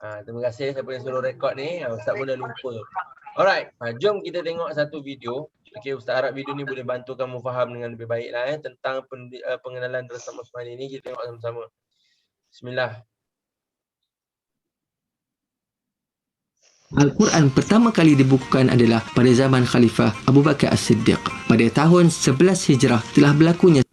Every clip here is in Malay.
Terima kasih siapa yang suruh rekod ni. Ustaz pun dah lupa. Alright, jom kita tengok satu video. Okay, Ustaz harap video ni boleh bantu kamu faham dengan lebih baik lah tentang pengenalan Rasam Uthmani ni. Kita tengok sama-sama. Bismillah. Al-Quran pertama kali dibukukan adalah pada zaman Khalifah Abu Bakar As-Siddiq. Pada tahun 11 Hijrah telah berlakunya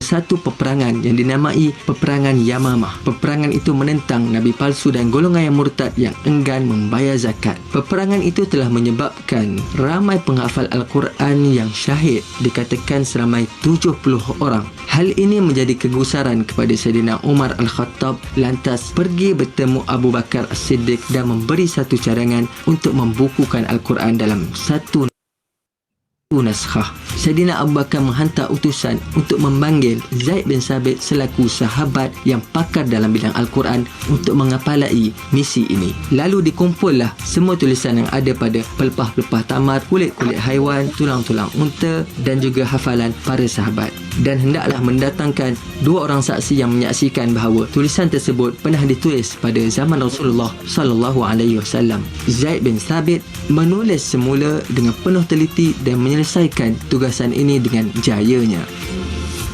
satu peperangan yang dinamai Peperangan Yamamah. Peperangan itu menentang Nabi palsu dan golongan yang murtad yang enggan membayar zakat. Peperangan itu telah menyebabkan ramai penghafal Al-Quran yang syahid, dikatakan seramai 70 orang. Hal ini menjadi kegusaran kepada Saidina Umar Al-Khattab, lantas pergi bertemu Abu Bakar As-Siddiq dan memberi satu cadangan untuk membukukan Al-Quran dalam satu naskah. Saidina Abu Bakar menghantar utusan untuk memanggil Zaid bin Sabit selaku sahabat yang pakar dalam bidang Al-Quran untuk mengapalai misi ini. Lalu dikumpullah semua tulisan yang ada pada pelepah-pelepah tamar, kulit-kulit haiwan, tulang-tulang unta dan juga hafalan para sahabat. Dan hendaklah mendatangkan dua orang saksi yang menyaksikan bahawa tulisan tersebut pernah ditulis pada zaman Rasulullah sallallahu alaihi wasallam. Zaid bin Sabit menulis semula dengan penuh teliti dan menyelesaikan tugasan ini dengan jayanya.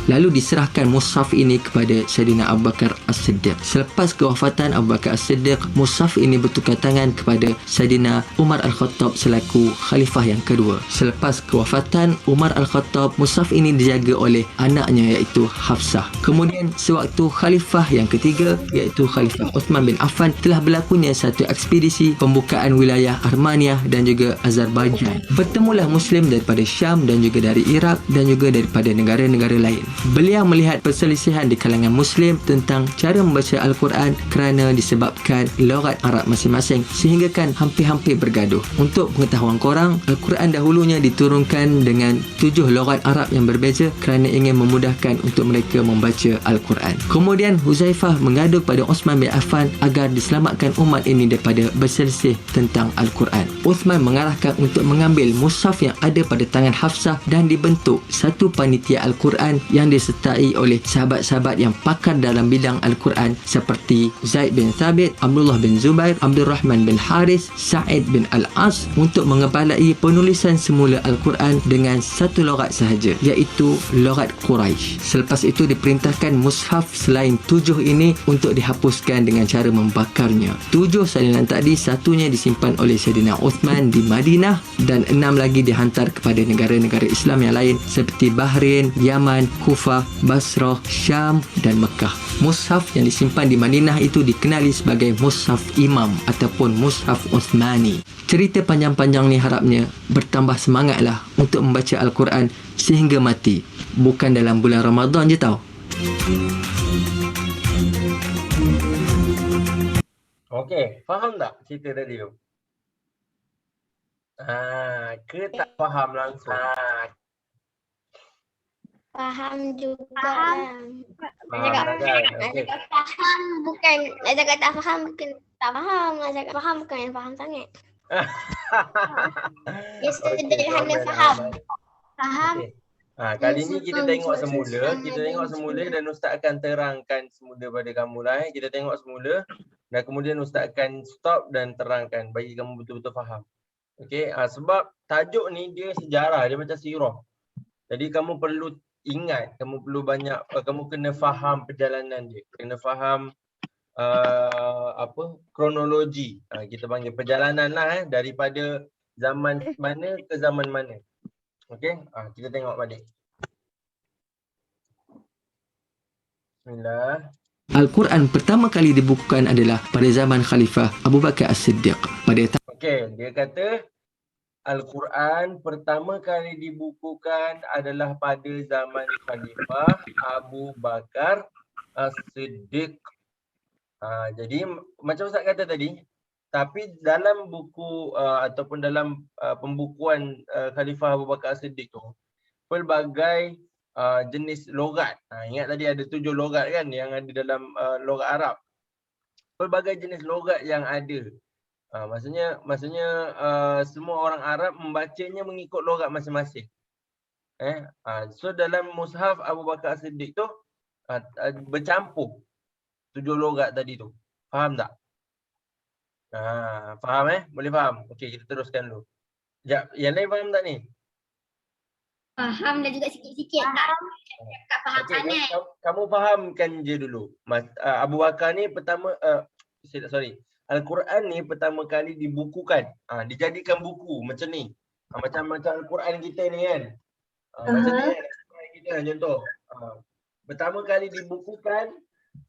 Lalu diserahkan mushaf ini kepada Saidina Abu Bakar As-Siddiq. Selepas kewafatan Abu Bakar As-Siddiq, mushaf ini bertukar tangan kepada Saidina Umar Al-Khattab selaku khalifah yang kedua. Selepas kewafatan Umar Al-Khattab, mushaf ini dijaga oleh anaknya iaitu Hafsah. Kemudian sewaktu khalifah yang ketiga iaitu Khalifah Uthman bin Affan, telah berlakunya satu ekspedisi pembukaan wilayah Armenia dan juga Azerbaijan. Bertemulah Muslim daripada Syam dan juga dari Iraq dan juga daripada negara-negara lain. Beliau melihat perselisihan di kalangan Muslim tentang cara membaca Al-Quran kerana disebabkan logat Arab masing-masing, sehingga kan hampir-hampir bergaduh. Untuk pengetahuan korang, Al-Quran dahulunya diturunkan dengan 7 logat Arab yang berbeza kerana ingin memudahkan untuk mereka membaca Al-Quran. Kemudian Huzaifah mengadu kepada Uthman bin Affan agar diselamatkan umat ini daripada berselisih tentang Al-Quran. Uthman mengarahkan untuk mengambil mushaf yang ada pada tangan Hafsah dan dibentuk satu panitia Al-Quran yang disertai oleh sahabat-sahabat yang pakar dalam bidang Al-Quran seperti Zaid bin Thabit, Abdullah bin Zubair, Abdul Rahman bin Haris, Sa'id bin Al-As untuk mengepalai penulisan semula Al-Quran dengan satu logat sahaja, iaitu logat Quraisy. Selepas itu diperintahkan mushaf selain 7 ini untuk dihapuskan dengan cara membakarnya. 7 salinan tadi, satunya disimpan oleh Saidina Uthman di Madinah dan 6 lagi dihantar kepada negara-negara Islam yang lain seperti Bahrain, Yaman, Kufah, Basrah, Syam dan Mekah. Mushaf yang disimpan di Madinah itu dikenali sebagai Mushaf Imam ataupun Mushaf Uthmani. Cerita panjang-panjang ni harapnya bertambah semangatlah untuk membaca Al-Quran sehingga mati. Bukan dalam bulan Ramadan je tau. Okey, faham tak cerita tadi tu? Ke tak faham langsung? Faham juga lah. Faham lah kan? Okey. Faham bukan, nak cakap tak faham bukan tak faham. Nak cakap faham bukan yang faham sangat. Dia sederhana faham. Faham. Okay. Kali ni kita tengok semula dan Ustaz akan terangkan semula pada kamu lah. Kita tengok semula dan kemudian Ustaz akan stop dan terangkan bagi kamu betul-betul faham. Okey, sebab tajuk ni dia sejarah, dia macam sirah. Jadi kamu perlu ingat, kamu perlu banyak, kamu kena faham perjalanan dia, kena faham kronologi. Kita panggil perjalanan lah daripada zaman mana ke zaman mana. Okey, kita tengok balik. Bismillah. Al-Quran pertama kali dibukukan adalah pada zaman Khalifah Abu Bakar As-Siddiq. Okey, dia kata Al-Quran pertama kali dibukukan adalah pada zaman Khalifah Abu Bakar As-Siddiq. Jadi macam Ustaz kata tadi, tapi dalam buku ataupun dalam pembukuan Khalifah Abu Bakar As-Siddiq tu, pelbagai jenis logat. Ingat tadi ada 7 logat kan yang ada dalam logat Arab. Pelbagai jenis logat yang ada. Maksudnya semua orang Arab membacanya mengikut logat masing-masing. So dalam mushaf Abu Bakar As-Siddiq tu bercampur 7 logat tadi tu. Faham tak? Faham Boleh faham? Okey, kita teruskan dulu. Sekejap, yang lain faham tak ni? Faham dan juga sikit-sikit tak faham Okey, sangat. kamu fahamkan je dulu. Abu Bakar ni pertama, Al-Quran ni pertama kali dibukukan. Dijadikan buku macam ni. Macam Al-Quran kita ni kan. Macam ni kan, Al-Quran kita contoh. Pertama kali dibukukan,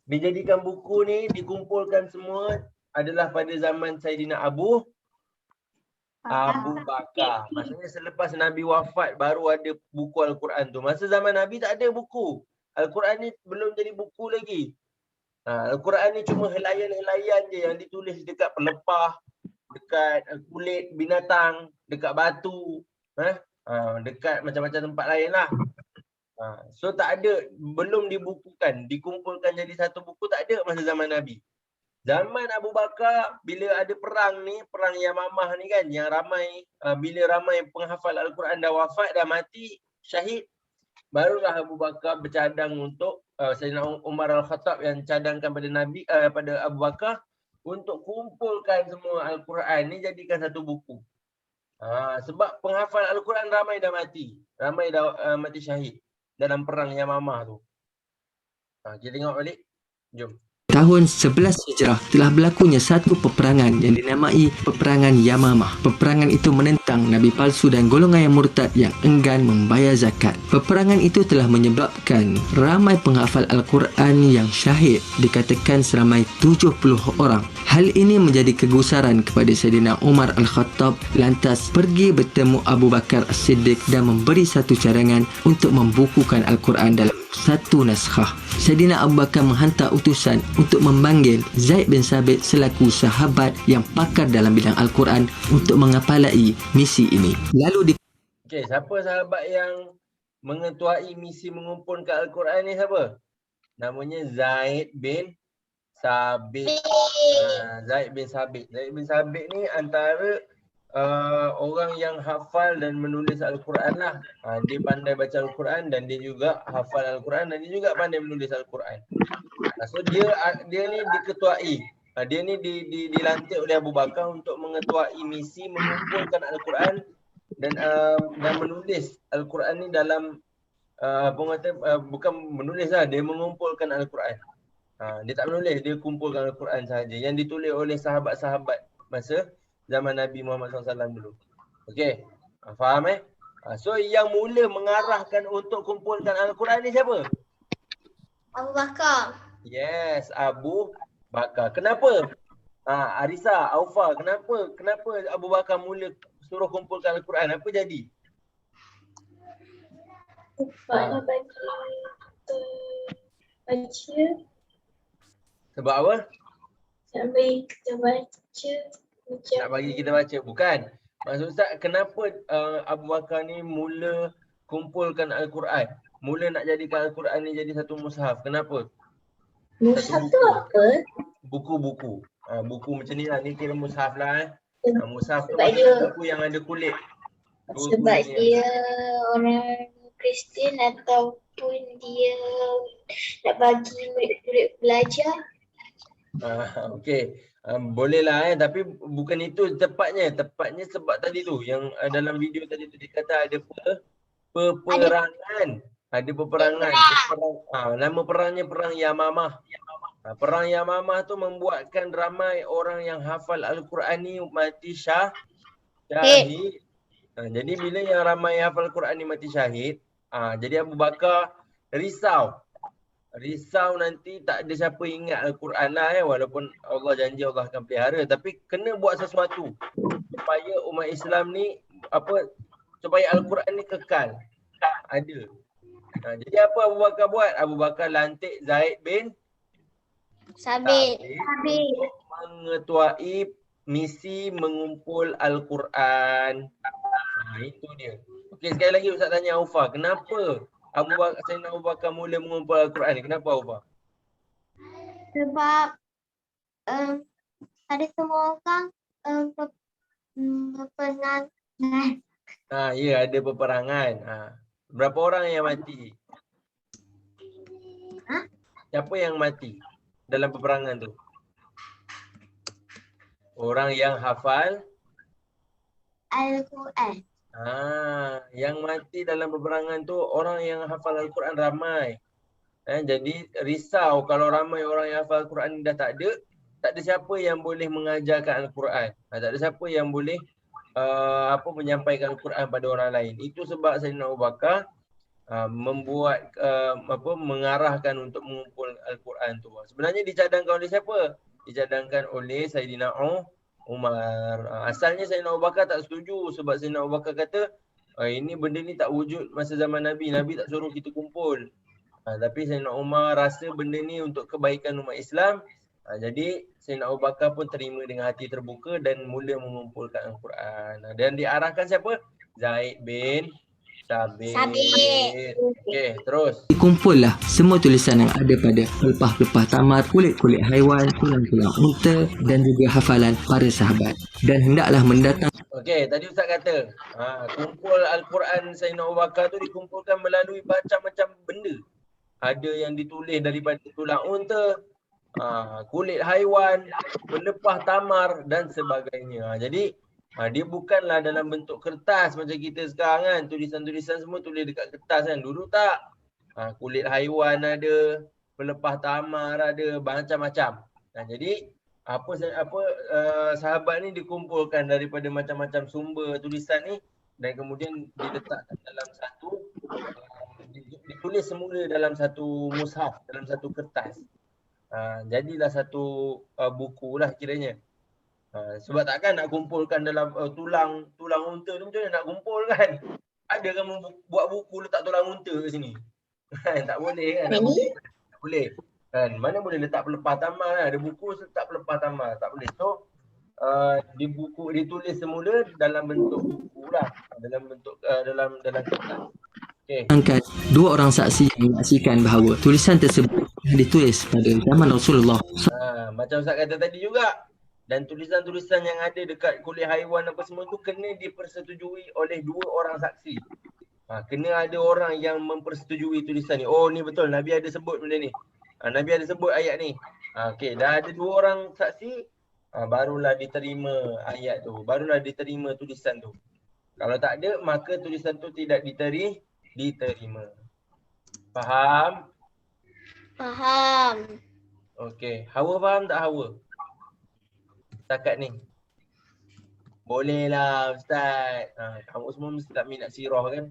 dijadikan buku ni, dikumpulkan semua adalah pada zaman Saidina Abu Bakar. Maksudnya selepas Nabi wafat baru ada buku Al-Quran tu. Masa zaman Nabi tak ada buku. Al-Quran ni belum jadi buku lagi. Al-Quran ni cuma helaian-helaian je yang ditulis dekat pelepah, dekat kulit binatang, dekat batu, dekat macam-macam tempat lain lah. So tak ada, belum dibukukan, dikumpulkan jadi satu buku tak ada masa zaman Nabi. Zaman Abu Bakar, bila ada perang ni, perang Yamamah ni kan, yang ramai, bila ramai penghafal Al-Quran dah wafat, dah mati, syahid, barulah Abu Bakar bercadang untuk Sayyidina Umar Al-Khattab yang cadangkan pada Nabi, pada Abu Bakar untuk kumpulkan semua Al-Quran ni jadikan satu buku. Sebab penghafal Al-Quran ramai dah mati, ramai dah mati syahid dalam perang Yamamah tu. Kita tengok balik. Jom. Tahun 11 Hijrah telah berlakunya satu peperangan yang dinamai Peperangan Yamamah. Peperangan itu menentang Nabi palsu dan golongan yang murtad yang enggan membayar zakat. Peperangan itu telah menyebabkan ramai penghafal Al-Quran yang syahid, dikatakan seramai 70 orang. Hal ini menjadi kegusaran kepada Saidina Umar Al-Khattab, lantas pergi bertemu Abu Bakar As-Siddiq dan memberi satu cadangan untuk membukukan Al-Quran dalam satu naskah. Saidina Abu Bakar menghantar utusan untuk memanggil Zaid bin Sabit selaku sahabat yang pakar dalam bidang Al-Quran untuk mengepalai misi ini. Lalu Okey, siapa sahabat yang mengetuai misi mengumpulkan Al-Quran ni siapa? Namanya Zaid bin Sabit. Zaid bin Sabit. Zaid bin Sabit ni antara orang yang hafal dan menulis Al-Quran lah. Dia pandai baca Al-Quran dan dia juga hafal Al-Quran dan dia juga pandai menulis Al-Quran. So dia ni diketuai. Dia ni dilantik oleh Abu Bakar untuk mengetuai misi mengumpulkan Al-Quran dan menulis Al-Quran ni dalam bukan menulis lah, dia mengumpulkan Al-Quran. Dia tak menulis, dia kumpulkan Al-Quran sahaja yang ditulis oleh sahabat-sahabat masa zaman Nabi Muhammad SAW dulu. Okey, faham So yang mula mengarahkan untuk kumpulkan Al-Quran ni siapa? Abu Bakar. Yes, Abu Bakar. Kenapa? Arisa, Aufa, kenapa Abu Bakar mula suruh kumpulkan Al-Quran? Apa jadi? Nak bagi baca. Sebab apa? Nak bagi kita baca. Nak bagi kita baca. Bukan. Maksud Ustaz, kenapa Abu Bakar ni mula kumpulkan Al-Quran? Mula nak jadikan Al-Quran ni jadi satu mushaf. Kenapa? Mushaf tu apa? Buku-buku. Buku macam ni lah. Ni kira mushaf lah. Mushaf tu Sebab buku yang ada kulit. Sebab dia orang Kristian ataupun dia nak bagi murid-murid belajar. Okey. Boleh lah tapi bukan itu tepatnya. Tepatnya sebab tadi tu yang dalam video tadi tu dia kata ada peperangan. Ada peperangan. Nama perangnya Perang Yamamah. Perang Yamamah tu membuatkan ramai orang yang hafal Al-Quran ni mati syahid. Jadi bila yang ramai hafal Al-Quran ni mati syahid, jadi Abu Bakar risau nanti tak ada siapa ingat Al-Quran lah walaupun Allah janji Allah akan pelihara, tapi kena buat sesuatu supaya umat Islam ni supaya Al-Quran ni kekal ada. Jadi apa Abu Bakar buat? Abu Bakar lantik Zaid bin Sabit. mengetuai misi mengumpul Al-Quran. Itu dia. Okey, sekali lagi Ustaz tanya Aufa, kenapa Sayyidina Abu Bakar mula mengumpul Al-Quran ni? Kenapa Aufa? Sebab ada semua orang peperangan. Ya, ada peperangan. Berapa orang yang mati? Siapa yang mati dalam peperangan tu? Orang yang hafal. Al-Quran. Yang mati dalam peperangan tu orang yang hafal Al-Quran ramai. Jadi risau kalau ramai orang yang hafal Al-Quran dah tak ada siapa yang boleh mengajarkan Al-Quran. Tak ada siapa yang boleh menyampaikan Al-Quran pada orang lain. Itu sebab Sayyidina Abu Bakar membuat mengarahkan untuk mengumpul Al-Quran tu. Sebenarnya dicadangkan oleh siapa? Dicadangkan oleh Sayyidina Umar. Asalnya Sayyidina Abu Bakar tak setuju sebab Sayyidina Abu Bakar kata ini benda ni tak wujud masa zaman Nabi. Nabi tak suruh kita kumpul. Tapi Sayyidina Umar rasa benda ni untuk kebaikan umat Islam. Jadi Sayyidina Abu Bakar pun terima dengan hati terbuka dan mula mengumpulkan Al-Quran. Dan diarahkan siapa? Zaid bin Sabit. Okey, terus. Dikumpullah semua tulisan yang ada pada pelepah-pelepah tamar, kulit-kulit haiwan, tulang-tulang unta dan juga hafalan para sahabat. Dan hendaklah mendatang Okey, tadi Ustaz kata, kumpul Al-Quran Sayyidina Abu Bakar tu dikumpulkan melalui macam-macam benda. Ada yang ditulis daripada tulang unta, kulit haiwan, pelepah tamar dan sebagainya. Jadi dia bukanlah dalam bentuk kertas macam kita sekarang kan. Tulisan-tulisan semua tulis dekat kertas kan. Dulu tak. Kulit haiwan ada, pelepah tamar ada, macam-macam. Jadi sahabat ni dikumpulkan daripada macam-macam sumber tulisan ni dan kemudian diletakkan dalam satu ditulis semula dalam satu mushaf, dalam satu kertas. Jadilah satu buku lah kiranya. Sebab takkan nak kumpulkan dalam tulang unta tu macam mana nak kumpul kan? Ada kamu buat buku letak tulang unta kat sini? Tak boleh kan? Tak boleh. Kan? Mana boleh letak pelepah tamar kan? Ada buku letak pelepah tamar. Tak boleh. So ditulis semula dalam bentuk buku lah. Dalam bentuk dalam kertas. Okay. angkat dua orang saksi yang menyaksikan bahawa tulisan tersebut ditulis pada zaman Rasulullah. Macam Ustaz kata tadi juga. Dan tulisan-tulisan yang ada dekat kulit haiwan apa semua tu kena dipersetujui oleh dua orang saksi. Kena ada orang yang mempersetujui tulisan ni. Oh ni betul, Nabi ada sebut benda ni. Nabi ada sebut ayat ni. Okey, dah ada dua orang saksi, barulah diterima ayat tu. Barulah diterima tulisan tu. Kalau tak ada, maka tulisan tu tidak diterima. Faham? Faham. Okey, Hawa faham tak Hawa? Setakat ni. Boleh lah Ustaz. Kamu semua mesti tak minat sirah kan?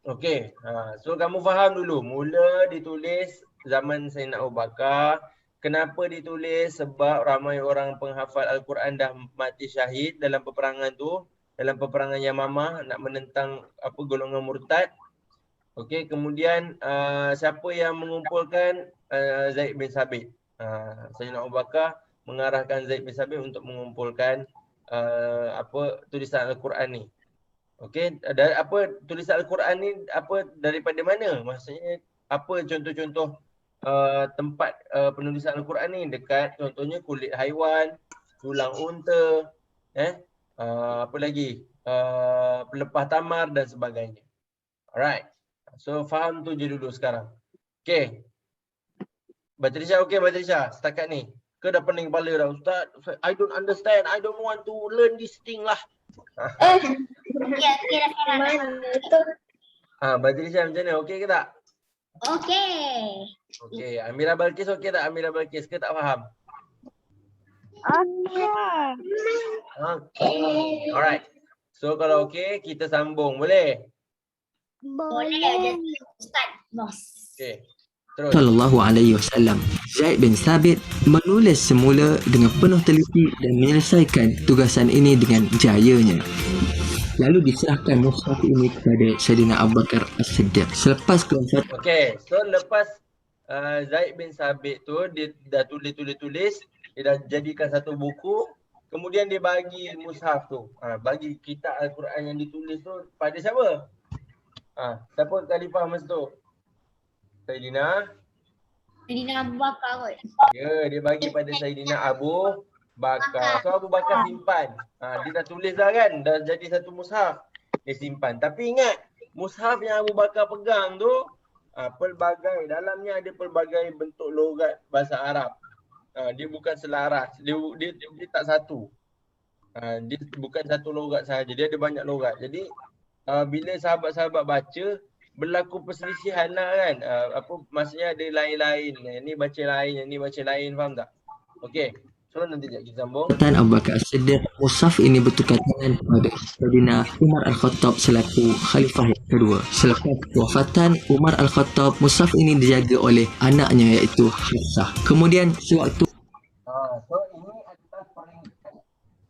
Okey. So kamu faham dulu. Mula ditulis zaman Sayyidina Abu Bakar. Kenapa ditulis? Sebab ramai orang penghafal Al-Quran dah mati syahid dalam peperangan tu. Dalam peperangan Yamamah nak menentang golongan murtad. Okey, kemudian siapa yang mengumpulkan? Zaid bin Sabit. Sayyidina Abu Bakar mengarahkan Zaid bin Sabit untuk mengumpulkan tulisan Al-Quran ni. Okey, tulisan Al-Quran ni daripada mana? Maksudnya apa contoh-contoh tempat penulisan Al-Quran ni? Dekat contohnya kulit haiwan, tulang unta, apa lagi? Pelepah tamar dan sebagainya. Alright. So faham tu je dulu sekarang. Okey. Batrisha okey Batrisha setakat ni. Ke dah pening kepala dah Ustaz? I don't understand. I don't want to learn this thing lah. Okey dah sekarang. Mana tu? Batrisha macam mana? Okey ke tak? Okey. Okey. Amira Balkis okey tak? Amira Balkis ke tak faham? Okey. Alright. So kalau okey kita sambung. Boleh? Boleh. Ustaz bos. Okey. Terus. Sallallahu alaihi wasallam. Zaid bin Sabit menulis semula dengan penuh teliti dan menyelesaikan tugasan ini dengan jayanya. Lalu diserahkan mushaf ini kepada Sayyidina Abu Bakar As-Siddiq. Selepas kewafatan Okey, so lepas Zaid bin Sabit tu dia dah tulis, dia dah jadikan satu buku, kemudian dia bagi mushaf tu. Bagi kitab Al-Quran yang ditulis tu pada siapa? Siapa khalifah masa tu? Sayyidina Abu Bakar kot. Ya, dia bagi pada Sayyidina Abu Bakar. So Abu Bakar simpan. Dia dah tulis dah kan, dah jadi satu mushaf. Dia simpan. Tapi ingat, mushaf yang Abu Bakar pegang tu pelbagai, dalamnya ada pelbagai bentuk logat bahasa Arab. Dia bukan selaras, dia tak satu. Dia bukan satu logat sahaja, dia ada banyak logat. Jadi bila sahabat-sahabat baca, berlaku perselisihan lah kan. Maksudnya ada lain-lain. Yang ni baca lain, yang ni baca lain, faham tak? Okey. So nanti sekejap kita sambung. Wafatan Abu Bakar As-Siddiq, mushaf ini bertukar tangan kepada Sayyidina Umar Al-Khattab selaku khalifah yang kedua. Selepas wafatan Umar Al-Khattab, mushaf ini dijaga oleh anaknya iaitu Hafsah. Kemudian sewaktu So ini adalah peringkat.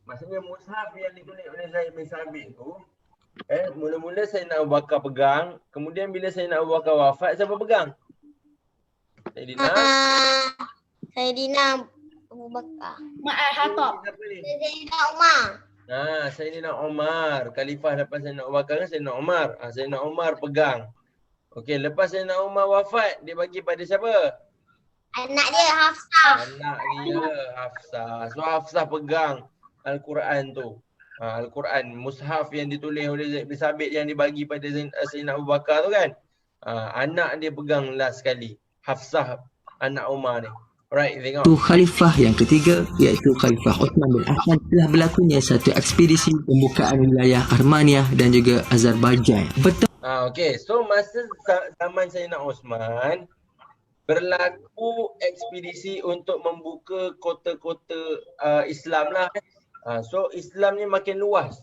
Maksudnya mushaf yang ditulis oleh Zaid bin Sabit tu, mula-mula Sayyidina Abu Bakar pegang, kemudian bila Sayyidina Abu Bakar wafat, siapa pegang? Sayyidina Sayyidina Abu Bakar. Khattab. siapa ni? Sayyidina Umar. Sayyidina Umar. Khalifah lepas Sayyidina Abu Bakar kan Sayyidina Umar. Sayyidina Umar pegang. Okey, lepas Sayyidina Umar wafat, dia bagi pada siapa? Anak dia Hafsah. Anak dia Hafsah. So Hafsah pegang Al-Quran tu. Al-Quran, mushaf yang ditulis oleh Zaid bin Sabit yang dibagi pada Sayyidina Abu Bakar tu kan. Anak dia pegang last sekali. Hafsah, anak Umar ni. Alright, tengok. khalifah yang ketiga iaitu Khalifah Uthman bin Affan, telah berlakunya satu ekspedisi pembukaan wilayah Armenia dan juga Azerbaijan. Okey, so masa zaman Sayyidina Osman berlaku ekspedisi untuk membuka kota-kota Islam lah. So Islam ni makin luas.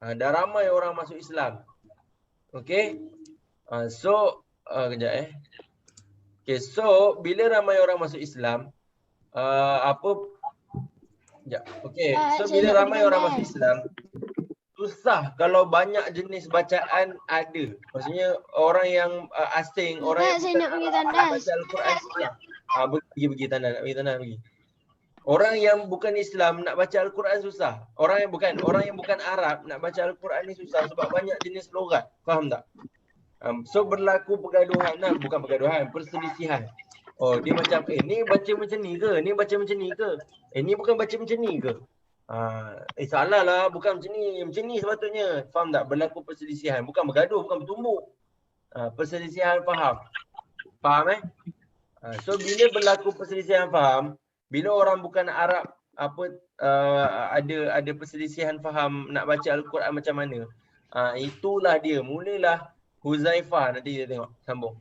Dah ramai orang masuk Islam. Okey. Kejap Okay, so bila ramai orang masuk Islam, so bila ramai orang masuk Islam, susah kalau banyak jenis bacaan ada. Maksudnya orang yang asing, orang yang Saya nak pergi tandas. baca Al-Quran susah. Pergi tandas, nak pergi tandas pergi. Orang yang bukan Islam nak baca Al-Quran susah. Orang yang bukan Arab nak baca Al-Quran ni susah sebab banyak jenis logat. Faham tak? So berlaku pergaduhan lah, bukan pergaduhan, perselisihan. Dia macam, ni baca macam ni ke? Ni baca macam ni ke? Ni bukan baca macam ni ke? Salah lah, bukan macam ni sepatutnya. Faham tak? Berlaku perselisihan, bukan bergaduh, bukan bertumbuk. Perselisihan faham. Faham So bila berlaku perselisihan faham, bila orang bukan Arab ada perselisihan faham nak baca Al-Quran macam mana, itulah dia, mulalah Huzaifah, nanti kita tengok, sambung.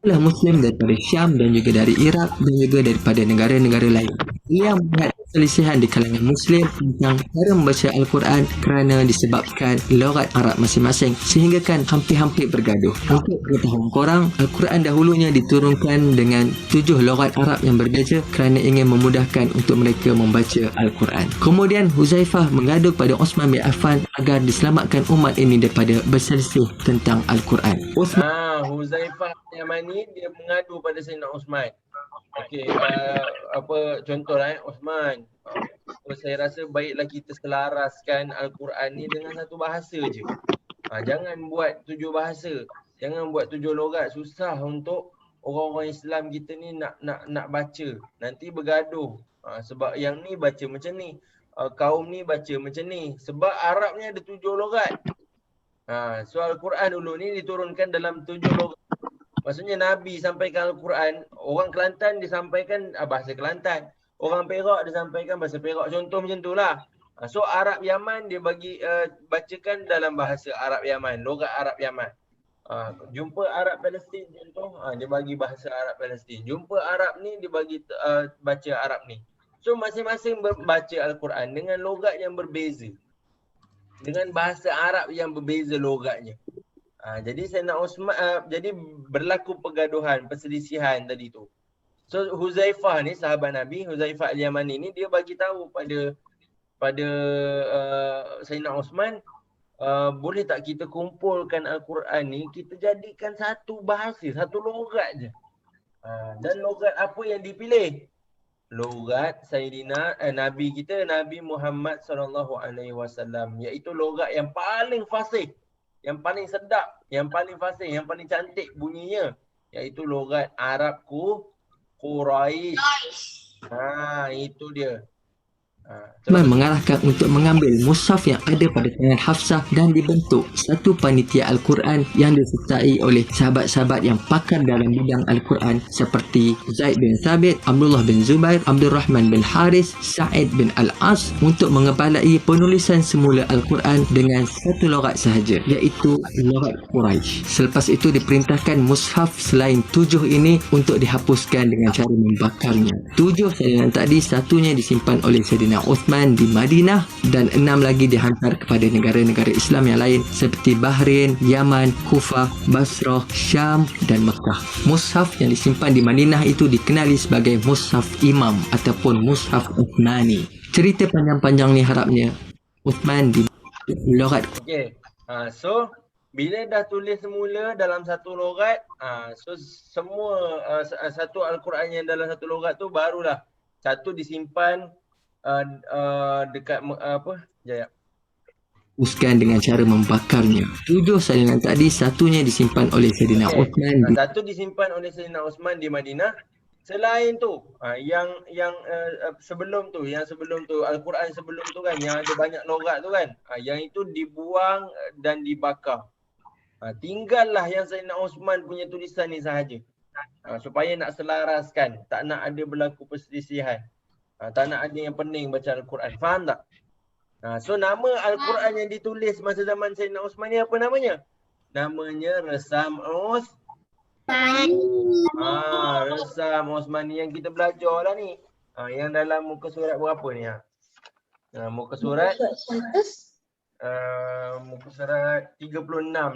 Muslim daripada Syam dan juga dari Iraq dan juga daripada negara-negara lain yang melihat perselisihan di kalangan Muslim tentang cara membaca Al-Quran kerana disebabkan logat Arab masing-masing sehingga kan hampir-hampir bergaduh. Untuk pengetahuan korang, Al-Quran dahulunya diturunkan dengan 7 logat Arab yang berbeza kerana ingin memudahkan untuk mereka membaca Al-Quran. Kemudian Huzaifah mengadu pada Uthman bin Affan agar diselamatkan umat ini daripada berselisih tentang Al-Quran. Huzaifah Yamani dia mengadu pada Sayyidina Uthman. Okey, contohlah Uthman. Saya rasa baiklah kita selaraskan Al-Quran ni dengan satu bahasa je. Jangan buat 7 bahasa. Jangan buat 7 logat, susah untuk orang-orang Islam kita ni nak baca. Nanti bergaduh. Sebab yang ni baca macam ni. Kaum ni baca macam ni. Sebab Arab ni ada 7 logat. So Al-Quran dulu ni diturunkan dalam 7 logat. Maksudnya Nabi sampaikan Al-Quran, orang Kelantan disampaikan bahasa Kelantan. Orang Perak disampaikan bahasa Perak. Contoh macam tu lah. So Arab Yaman dia bagi bacakan dalam bahasa Arab Yaman, logat Arab Yaman. Jumpa Arab Palestin contoh, dia bagi bahasa Arab Palestin. Jumpa Arab ni dia bagi baca Arab ni. So masing-masing baca Al-Quran dengan logat yang berbeza. Dengan bahasa Arab yang berbeza logatnya. Jadi Sayyidina Uthman, jadi berlaku pergaduhan, perselisihan tadi tu. So Huzaifah ni sahabat Nabi, Huzaifah Al-Yamani ni dia bagi tahu pada Sayyidina Uthman, boleh tak kita kumpulkan Al-Quran ni, kita jadikan satu bahasa, satu logat je. Dan logat apa yang dipilih? Logat Sayyidina Nabi kita, Nabi Muhammad SAW, iaitu logat yang paling fasih, yang paling sedap, yang paling fasih, yang paling cantik bunyinya, iaitu logat Arab Quraisy. Itu dia. Uthman mengarahkan untuk mengambil mushaf yang ada pada tangan Hafsah dan dibentuk satu panitia Al-Quran yang disertai oleh sahabat-sahabat yang pakar dalam bidang Al-Quran seperti Zaid bin Thabit, Abdullah bin Zubair, Abdul Rahman bin Haris, Sa'id bin Al-As untuk mengepalai penulisan semula Al-Quran dengan satu logat sahaja, iaitu logat Quraisy. Selepas itu diperintahkan mushaf selain 7 ini untuk dihapuskan dengan cara membakarnya. 7 salinan tadi, satunya disimpan oleh Saidina Uthman di Madinah dan 6 lagi dihantar kepada negara-negara Islam yang lain seperti Bahrain, Yaman, Kufah, Basrah, Syam dan Mekah. Mushaf yang disimpan di Madinah itu dikenali sebagai Mushaf Imam ataupun Mushaf Uthmani. Cerita panjang-panjang ni harapnya Uthman di logat. Okey. So bila dah tulis semula dalam satu logat, so semua satu Al-Quran yang dalam satu logat tu barulah satu disimpan dekat Uskan dengan cara membakarnya. 7 salinan tadi, satunya disimpan oleh Saidina Uthman di satu disimpan oleh Saidina Uthman di Madinah. Selain tu, yang sebelum tu Al-Quran sebelum tu kan, yang ada banyak logat tu kan, yang itu dibuang dan dibakar. Tinggallah yang Saidina Uthman punya tulisan ni sahaja. Supaya nak selaraskan, tak nak ada berlaku perselisihan. Tak nak ada yang pening baca Al-Quran. Faham tak? So nama Al-Quran yang ditulis masa zaman Saidina Uthman ni apa namanya? Namanya Resam Uthmani. Resam Uthmani yang kita belajar lah ni. Yang dalam muka surat berapa ni? Muka surat muka surat 36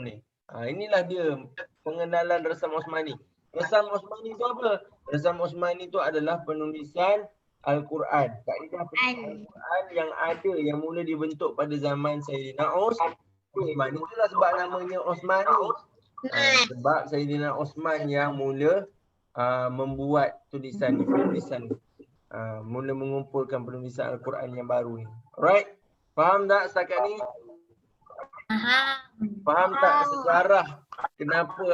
ni. Inilah dia pengenalan Resam Uthmani. Resam Uthmani tu apa? Resam Uthmani tu adalah penulisan Al-Quran. Kaedah penulisan Al-Quran yang ada, yang mula dibentuk pada zaman Sayyidina Uthman. Itulah sebab namanya Uthmani. Sebab Sayyidina Uthman yang mula membuat tulisan mula mengumpulkan penulisan Al-Quran yang baru ni. Alright? Faham tak setakat ni? Faham tak sejarah kenapa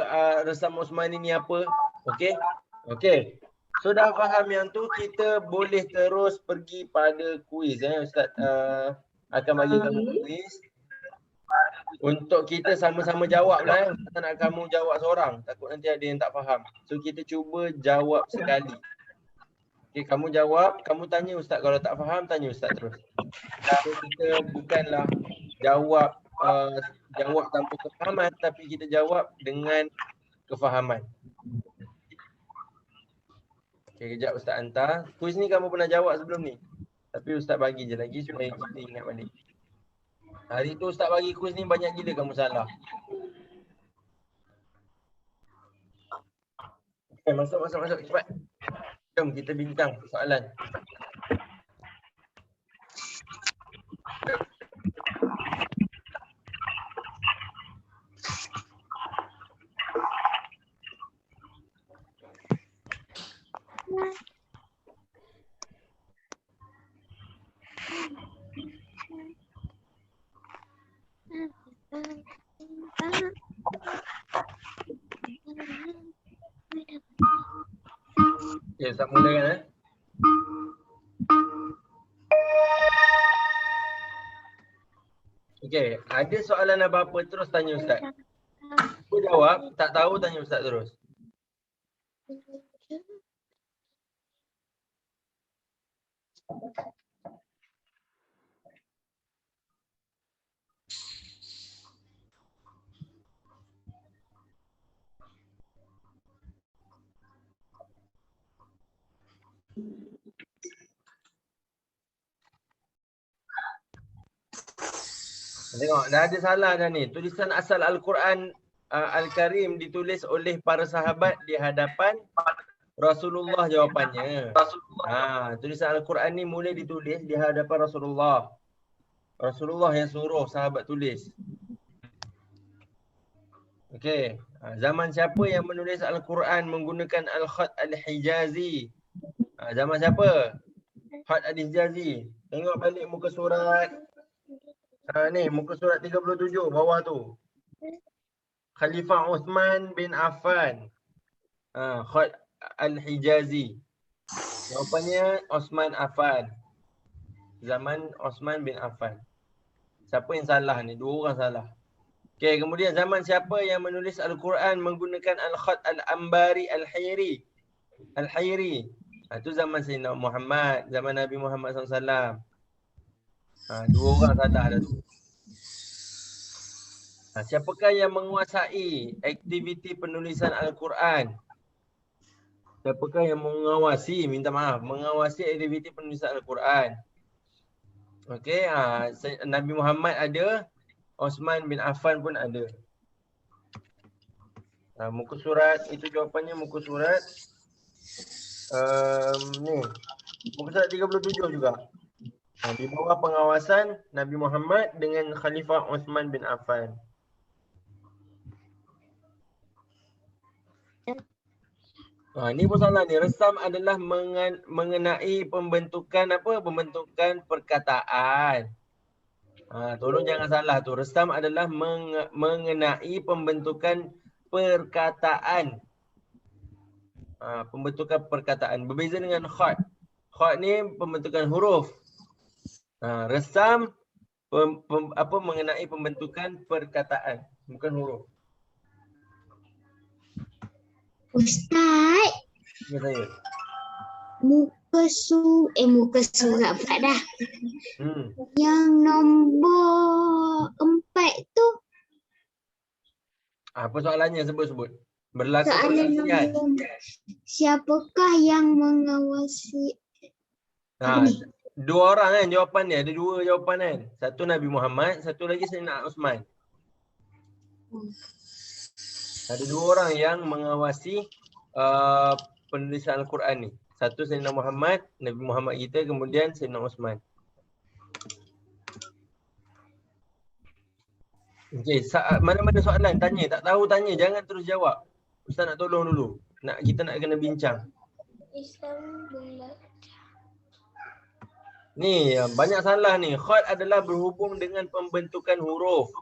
Resam Uthmani ni apa? Okey. So dah faham yang tu, kita boleh terus pergi pada kuis. Ustaz akan bagi kamu kuis untuk kita sama-sama jawab lah. Tak nak kamu jawab seorang, takut nanti ada yang tak faham. So kita cuba jawab sekali. Okay, kamu jawab, kamu tanya Ustaz. Kalau tak faham, tanya Ustaz terus. So kita bukanlah jawab tanpa kefahaman, tapi kita jawab dengan kefahaman. Okay, kejap Ustaz hantar. Kuis ni kamu pernah jawab sebelum ni. Tapi Ustaz bagi je lagi supaya kita ingat balik. Hari tu Ustaz bagi kuis ni banyak gila kamu salah. Okay, masuk cepat. Jom kita bincang soalan. Okay, Ustaz mulakan Okay, ada soalan apa-apa terus tanya Ustaz. Aku jawab, tak tahu tanya Ustaz terus. Tengok, dah ada salah dah ni. Tulisan asal Al-Quran Al-Karim ditulis oleh para sahabat di hadapan Rasulullah, jawapannya. Tulisan Al-Quran ni mula ditulis di hadapan Rasulullah. Rasulullah yang suruh sahabat tulis. Okey, zaman siapa yang menulis Al-Quran menggunakan Al-Khat Al-Hijazi? Zaman siapa? Khat Al-Hijazi. Tengok balik muka surat. Ni muka surat 37 bawah tu. Khalifah Uthman bin Affan. Khat Al-Hijazi. Jawapannya Osman Affan. zaman Osman bin Affan. Siapa yang salah ni? Dua orang salah. Okey, kemudian zaman siapa yang menulis Al-Quran menggunakan Al-Khat Al-Ambari Al-Hayri? Al-Hayri. Itu zaman Sayyidina Muhammad, zaman Nabi Muhammad SAW. Dua orang salah dah tu. Siapakah yang menguasai aktiviti penulisan Al-Quran? Siapakah yang mengawasi, mengawasi aktiviti penulisan Al-Quran? Okey, Nabi Muhammad ada, Osman bin Affan pun ada. Muka surat, itu jawapannya muka surat ni. Muka surat 37 juga. Di bawah pengawasan Nabi Muhammad dengan Khalifah Osman bin Affan. Ni pun salah ni. Resam adalah mengenai pembentukan apa? Pembentukan perkataan. Tolong jangan salah tu. Resam adalah mengenai pembentukan perkataan. Pembentukan perkataan. Berbeza dengan khat. Khat ni pembentukan huruf. Resam mengenai pembentukan perkataan, bukan huruf. Ustaz, Ya saya. muka surat pula dah. Yang nombor 4 tu. Apa soalannya? Sebut-sebut. Berlaku Soalan perselisihan. nombor, siapakah yang mengawasi? Dua orang kan jawapan dia. Ada dua jawapan kan. Satu Nabi Muhammad, satu lagi Sayyidina Osman. Ada dua orang yang mengawasi penulisan Al-Quran ni. Satu Sayyidina Muhammad, Nabi Muhammad kita, kemudian Sayyidina Osman. Okey, mana-mana soalan tanya, tak tahu tanya, jangan terus jawab. Ustaz nak tolong dulu. Kita nak kena bincang. Ni banyak salah ni. Khat adalah berhubung dengan pembentukan huruf.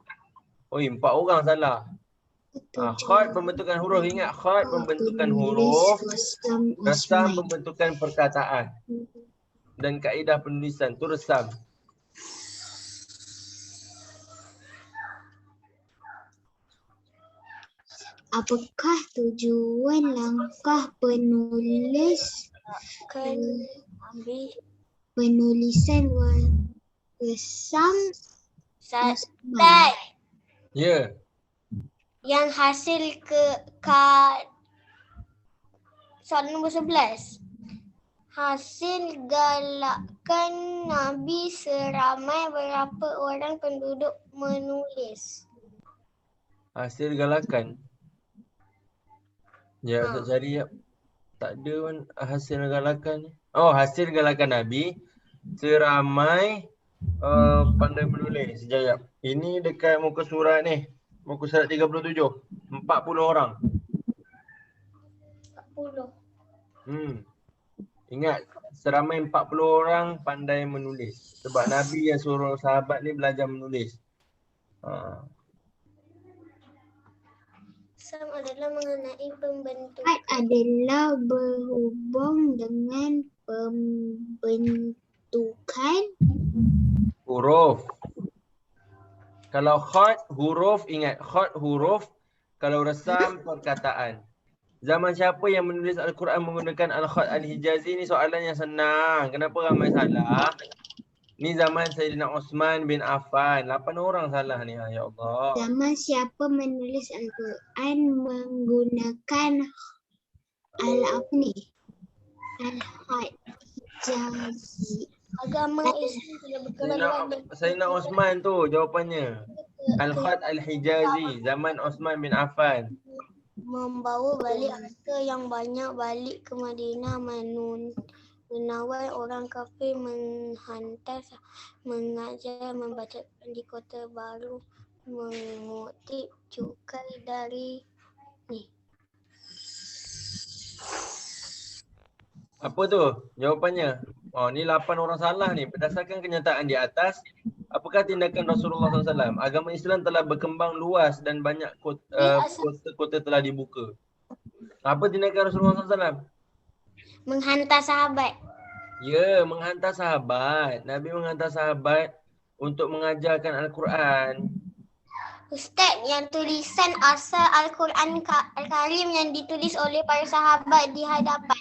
4 orang salah. Khat pembentukan huruf, ingat khat pembentukan huruf, resam pembentukan perkataan. Dan kaedah penulisan tu resam. Apakah tujuan langkah penulisan resam? Ustaz, Ya. yang hasil soalan nombor 11. Hasil galakkan Nabi seramai berapa orang penduduk menulis? Hasil galakan. Ya, Ustaz cari ya. Tak ada pun hasil galakan ni. Hasil galakan Nabi seramai pandai menulis. Sekejap. Ini dekat muka surat ni. Muka surat 37. 40 orang. 40. Ingat, seramai 40 orang pandai menulis. Sebab Nabi yang suruh sahabat ni belajar menulis. Resam adalah mengenai pembentukan. Adalah berhubung dengan pembentukan huruf. Kalau khat huruf, ingat khat huruf. Kalau resam perkataan. Zaman siapa yang menulis Al-Quran menggunakan Al-Khat Al-Hijazi ni soalan yang senang. Kenapa ramai salah? Ni zaman Sayyidina Osman bin Affan. 8 orang salah ni. Ya Allah. Zaman siapa menulis Al-Quran menggunakan Al-Khat Hijazi. Agama Islam tidak berkenan Sayyidina Osman tu jawapannya. Al-Khat Al-Hijazi. Zaman Osman bin Affan. membawa balik harta yang banyak balik ke Madinah, menawan orang kafir, menghantar, mengajar, membaca di kota baru, mengutip cukai dari ni. Apa tu jawapannya? Ni 8 orang salah ni. Berdasarkan kenyataan di atas, apakah tindakan Rasulullah SAW? Agama Islam telah berkembang luas dan banyak kota-kota telah dibuka. Apa tindakan Rasulullah SAW? Menghantar sahabat. Ya, menghantar sahabat. Nabi menghantar sahabat untuk mengajarkan Al-Quran. Ustaz, yang tulisan asal Al-Quran Al-Karim yang ditulis oleh para sahabat di hadapan.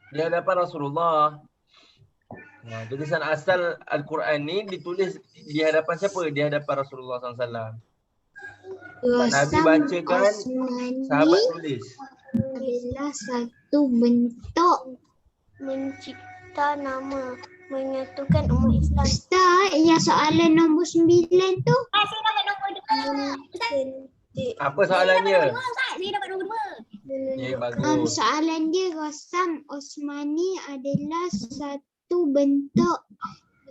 Di hadapan Rasulullah. Tulisan asal Al-Quran ni ditulis di hadapan siapa? Di hadapan Rasulullah SAW. Nabi Rasam bacakan, sahabat Osmani tulis. adalah satu bentuk. Mencipta nama, menyatukan umat Islam. Ustaz, yang soalan nombor 9 tu. Saya dapat nombor 2. Apa soalannya? Saya dapat nombor 2. Ya, bagus. Soalan dia, Rasam Osmani adalah satu bentuk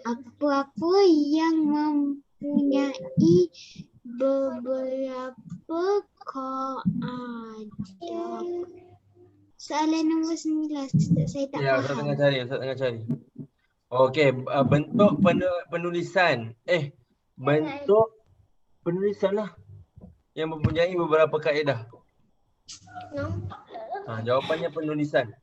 apa-apa yang mempunyai beberapa kaedah. Soalan nombor 9, saya tak Ya, Ustaz faham. tengah cari. Okey, bentuk penulisan. Bentuk penulisan lah yang mempunyai beberapa kaedah. Nampak. Jawapannya penulisan.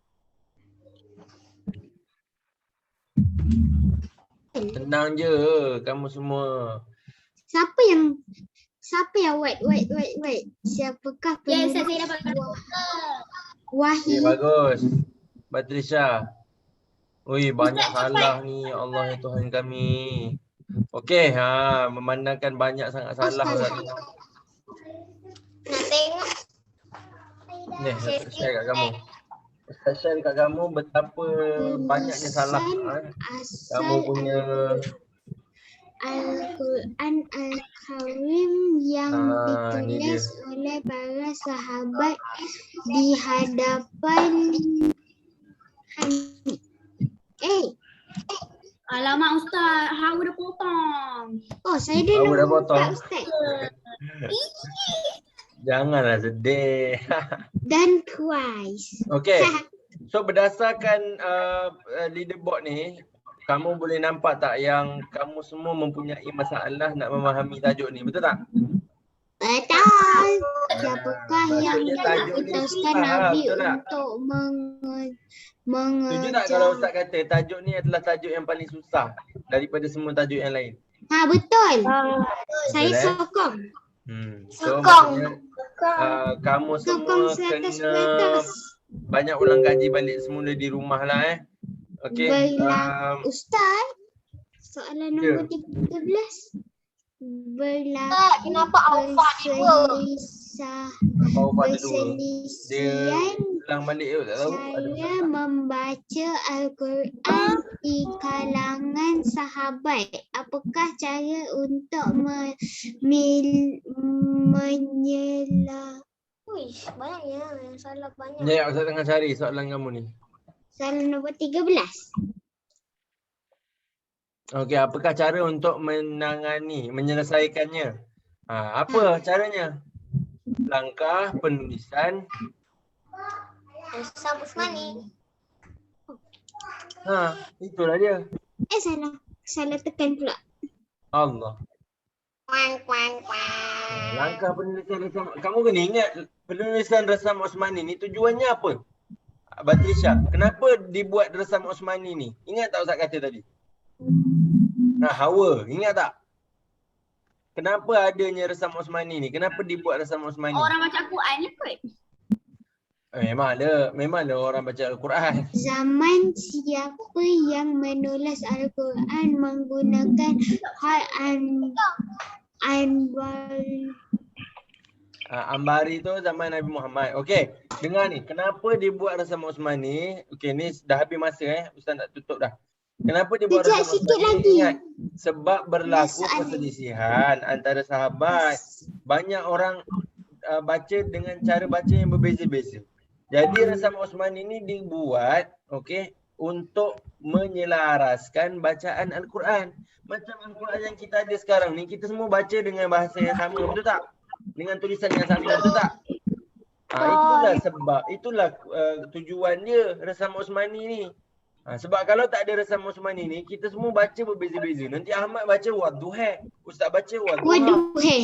Tenang je kamu semua. Siapa yang wait. Siapakah Ya, penulis Ustaz, saya dapat nombor 2. Wahyu? Bagus. Batrisha. Ui, banyak salah ni. Ya Allah, ya Tuhan kami. Okey, memandangkan banyak sangat salah. Ustaz. Nak tengok. Ni, saya share kat kamu. Saya share kat kamu betapa banyaknya salah. Asal Kamu punya Al-Quran Al-Karim yang ni dia. ditulis oleh para sahabat di hadapan Alamak Ustaz, Hawa dah potong. saya dah Awak dah nombor potong. 4 Ustaz. Janganlah sedih. Dan twice. Okey. So berdasarkan leaderboard ni, kamu boleh nampak tak yang kamu semua mempunyai masalah nak memahami tajuk ni, betul tak? Betul. Siapakah yang Maksudnya tajuk ni diutuskan susah, Nabi betul tak? untuk Setuju tak kalau Ustaz kata tajuk ni adalah tajuk yang paling susah daripada semua tajuk yang lain? Betul. Saya Betul, sokong. So Sokong. maksudnya kamu Sokong semua 100%. kena banyak ulang kaji balik semula di rumah lah Okey. Ustaz, soalan Ya. nombor 13. Ustaz, kenapa Alfa ni dua? Apa-apa ada dua. Dia Perselisihan ulang balik tu tak tahu. Ada cara membaca Al-Quran di kalangan sahabat. Apakah cara untuk menyela? Uish, banyaknya yang salah banyak. Ya, Ustaz tengah cari soalan kamu ni. Soalan nombor 13. Okey, apakah cara untuk menyelesaikannya? Apa caranya? Langkah penulisan. Rasam Usmani. Itulah dia. Salah tekan pula. Allah. Kuang. Langkah penulisan Rasam. Kamu kena ingat penulisan Rasam Osmani ni tujuannya apa? Batrisha, kenapa dibuat Rasam Osmani ni? Ingat tak Ustaz kata tadi? Hawa, ingat tak? Kenapa adanya Rasam Osmani ni? Kenapa dibuat Rasam Osmani? Orang baca Al-Quran je kot. Memanglah orang baca Al-Quran. Zaman siapa yang menulis Al-Quran menggunakan hal Ambari tu zaman Nabi Muhammad. Okey, dengar ni. Kenapa dibuat Rasam Osmani? Okey, ni dah habis masa Ustaz nak tutup dah. Kenapa dibuat Sekejap, Rasam sikit Osmani? lagi. Ingat, sebab berlaku Soalan. perselisihan antara sahabat. Banyak orang baca dengan cara baca yang berbeza-beza. Jadi Rasam Osmani ni dibuat untuk menyelaraskan bacaan Al-Quran. Macam Al-Quran yang kita ada sekarang ni, kita semua baca dengan bahasa yang sama, betul tak? Dengan tulisan yang sama, betul tak? Itulah tujuan dia Rasam Osmani ni. Sebab kalau tak ada Rasam Osmani ni, kita semua baca berbeza-beza. Nanti Ahmad baca Wadduha, Ustaz baca Wadduha.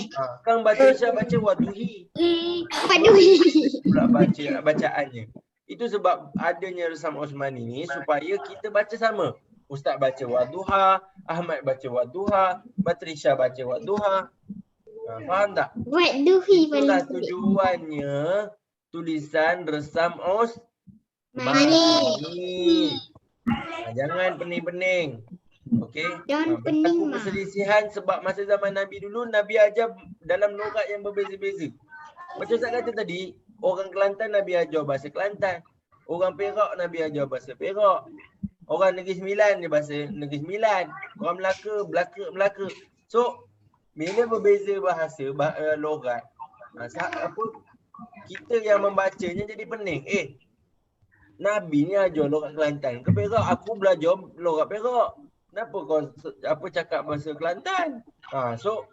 Kang Batrisha baca Wadduhi. Paduhi. Pula baca bacaannya. Itu sebab adanya resam Osmani ni supaya kita baca sama. Ustaz baca Wadduha, Ahmad baca Wadduha, Batrisha baca Wadduha. Faham tak? Buat duhi paling Itulah pelik. tujuannya tulisan resam Osmani. Jangan pening-pening. Okey. Jangan Berlaku pening mah. perselisihan sebab masa zaman Nabi dulu, Nabi ajar dalam logat yang berbeza-beza. Macam Ustaz kata tadi, orang Kelantan Nabi ajar bahasa Kelantan. Orang Perak Nabi ajar bahasa Perak. Orang Negeri Sembilan dia bahasa Negeri Sembilan. Orang Melaka. So, bila berbeza bahasa, logat, kita yang membacanya jadi pening. Nabi ni ajar logat Kelantan ke Perak, aku belajar logat Perak. Kenapa kau cakap bahasa Kelantan? So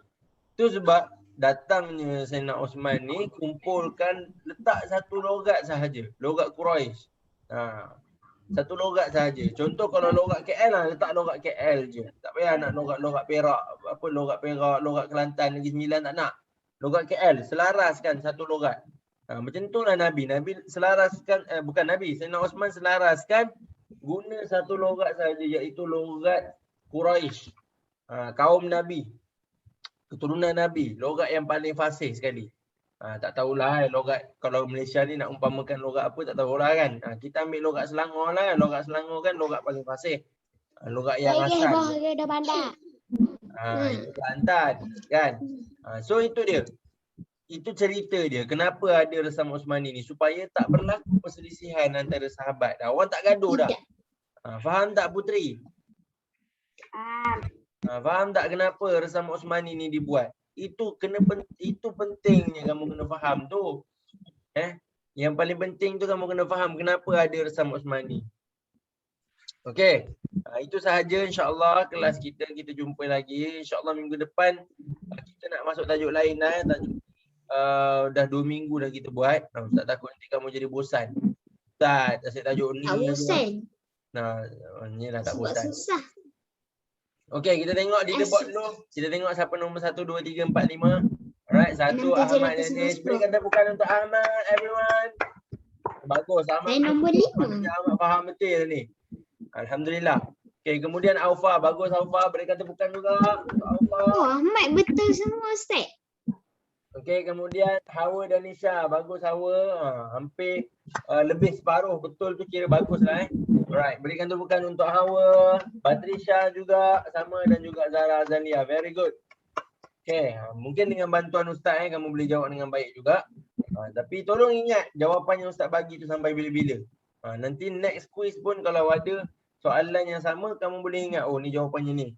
tu sebab datangnya Sayyidina Osman ni kumpulkan, letak satu logat sahaja, logat Quraisy. Satu logat sahaja. Contoh kalau logat KL lah, letak logat KL je. Tak payah nak logat Perak, logat Perak, logat Kelantan, Negeri Sembilan tak nak. Logat KL, selaraskan satu logat. Macam itulah Nabi selaraskan, bukan Nabi, Sayyidina Osman selaraskan guna satu logat sahaja, iaitu logat Quraisy. Kaum Nabi, keturunan Nabi, logat yang paling fasih sekali. Tak tahulah logat, kalau Malaysia ni nak umpamakan logat apa tak tahulah kan. Kita ambil logat Selangor lah kan. Logat Selangor kan logat paling fasih. Logat yang asal. Itu Kelantan kan. So itu dia. Itu cerita dia. Kenapa ada resam Osmani ni? Supaya tak berlaku perselisihan antara sahabat. Orang tak gaduh dah. Faham tak Putri? Faham tak kenapa resam Osmani ni dibuat? Itu pentingnya kamu kena faham tu. Yang paling penting tu kamu kena faham kenapa ada resam Osmani. Okey. Itu sahaja insya-Allah kelas kita jumpa lagi. Insya-Allah minggu depan kita nak masuk tajuk lain lah. Tajuk dah 2 minggu dah kita buat. Ustaz takut nanti kamu jadi bosan. Ustaz asyik tajuk ni. Tak bosan. Inilah tak Sebab bosan. susah. Okey, kita tengok leaderboard dulu. Kita tengok siapa nombor 1, 2, 3, 4, 5. Alright, 1 Ahmad Danish. Berikan tepukan untuk Ahmad, everyone. Bagus, Ahmad. Saya nombor 5. Ahmad faham betul ni. Alhamdulillah. Okey, kemudian Aufa. Bagus Aufa, berikan tepukan juga untuk Aufa. Oh, Ahmad betul semua Ustaz. Okey, kemudian Hawa dan Nisha. Bagus Hawa. Hampir lebih separuh. Betul tu kira bagus lah Alright, berikan tepukan untuk Hawa. Batrisha juga sama dan juga Zara Azalia. Very good. Okey, mungkin dengan bantuan Ustaz kamu boleh jawab dengan baik juga. Tapi tolong ingat jawapan yang Ustaz bagi tu sampai bila-bila. Nanti next quiz pun kalau ada soalan yang sama, kamu boleh ingat, oh ni jawapannya ni.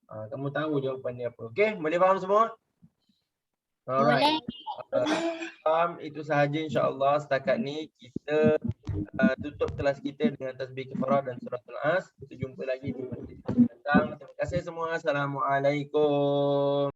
Kamu tahu jawapannya apa. Okey, boleh faham semua? Alright. Itu sahaja insya-Allah setakat ni kita tutup kelas kita dengan tasbih kifarah dan suratul as. Kita jumpa lagi di majlis akan datang. Terima kasih semua. Assalamualaikum.